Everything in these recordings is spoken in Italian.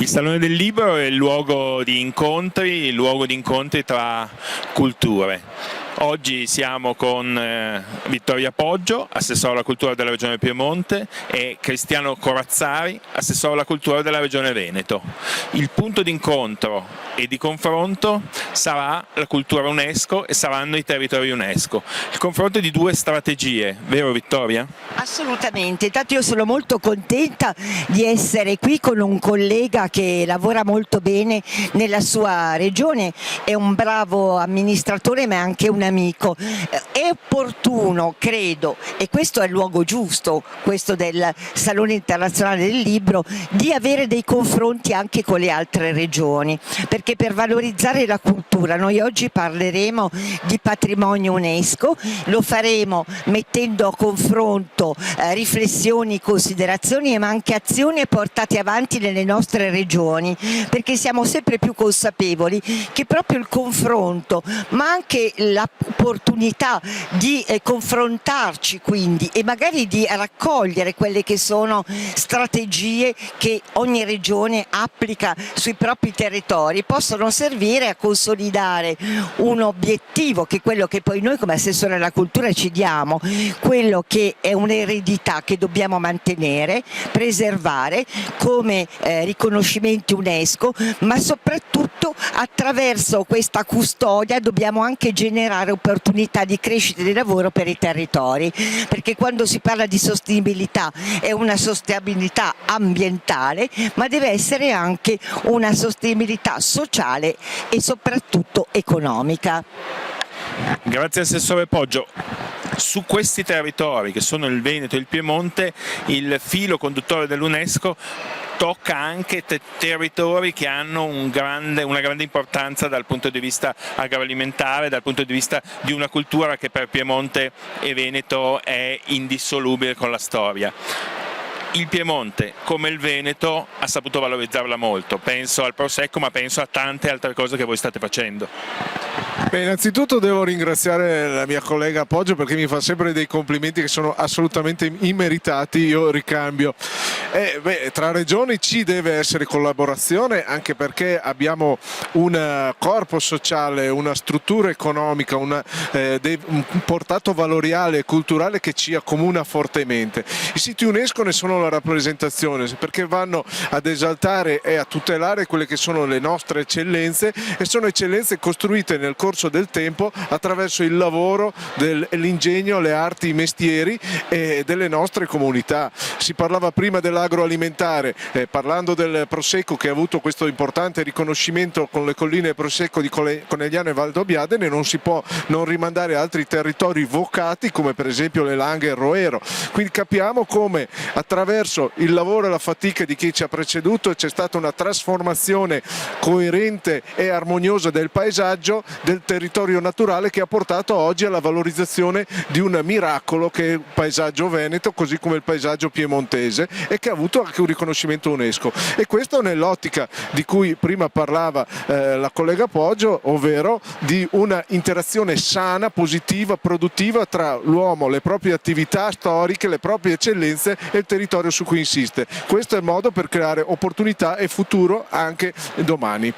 Il Salone del Libro è il luogo di incontri tra culture. Oggi siamo con Vittoria Poggio, assessore alla cultura della Regione Piemonte, e Cristiano Corazzari, assessore alla cultura della Regione Veneto. Il punto d'incontro e di confronto sarà la cultura UNESCO e saranno i territori UNESCO. Il confronto di due strategie, vero Vittoria? Assolutamente, intanto io sono molto contenta di essere qui con un collega che lavora molto bene nella sua regione, è un bravo amministratore ma è anche un amico. È opportuno, credo, e questo è il luogo giusto, questo del Salone Internazionale del Libro, di avere dei confronti anche con le altre regioni, perché per valorizzare la cultura noi oggi parleremo di patrimonio UNESCO, lo faremo mettendo a confronto riflessioni, considerazioni ma anche azioni portate avanti nelle nostre regioni, perché siamo sempre più consapevoli che proprio il confronto ma anche l'opportunità di confrontarci quindi e magari di raccogliere quelle che sono strategie che ogni regione applica sui propri territori possono servire a consolidare un obiettivo che è quello che poi noi come assessore alla cultura ci diamo, quello che è un'eredità che dobbiamo mantenere, preservare come riconoscimenti UNESCO, ma soprattutto attraverso questa custodia dobbiamo anche generare opportunità di crescita e di lavoro per i territori, perché quando si parla di sostenibilità è una sostenibilità ambientale ma deve essere anche una sostenibilità sociale e soprattutto economica. Grazie Assessore Poggio. Su questi territori che sono il Veneto e il Piemonte, il filo conduttore dell'UNESCO tocca anche territori che hanno una grande importanza dal punto di vista agroalimentare, dal punto di vista di una cultura che per Piemonte e Veneto è indissolubile con la storia. Il Piemonte, come il Veneto, ha saputo valorizzarla molto, penso al Prosecco ma penso a tante altre cose che voi state facendo. Beh, innanzitutto devo ringraziare la mia collega Poggio perché mi fa sempre dei complimenti che sono assolutamente immeritati, io ricambio. Tra regioni ci deve essere collaborazione anche perché abbiamo un corpo sociale, una struttura economica, un portato valoriale e culturale che ci accomuna fortemente. I siti UNESCO ne sono la rappresentazione perché vanno ad esaltare e a tutelare quelle che sono le nostre eccellenze e sono eccellenze costruite nel corso del tempo attraverso il lavoro, l'ingegno, le arti, i mestieri delle nostre comunità. Si parlava prima dell'agroalimentare, parlando del Prosecco che ha avuto questo importante riconoscimento con le colline Prosecco di Conegliano e Valdobbiadene, non si può non rimandare a altri territori vocati come per esempio le Langhe e il Roero. Quindi capiamo come attraverso il lavoro e la fatica di chi ci ha preceduto c'è stata una trasformazione coerente e armoniosa del paesaggio, del territorio naturale che ha portato oggi alla valorizzazione di un miracolo che è il paesaggio veneto così come il paesaggio piemontese e che ha avuto anche un riconoscimento UNESCO e questo nell'ottica di cui prima parlava la collega Poggio, ovvero di una interazione sana, positiva, produttiva tra l'uomo, le proprie attività storiche, le proprie eccellenze e il territorio su cui insiste. Questo è il modo per creare opportunità e futuro anche domani.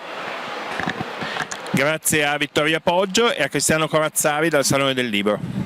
Grazie a Vittoria Poggio e a Cristiano Corazzari dal Salone del Libro.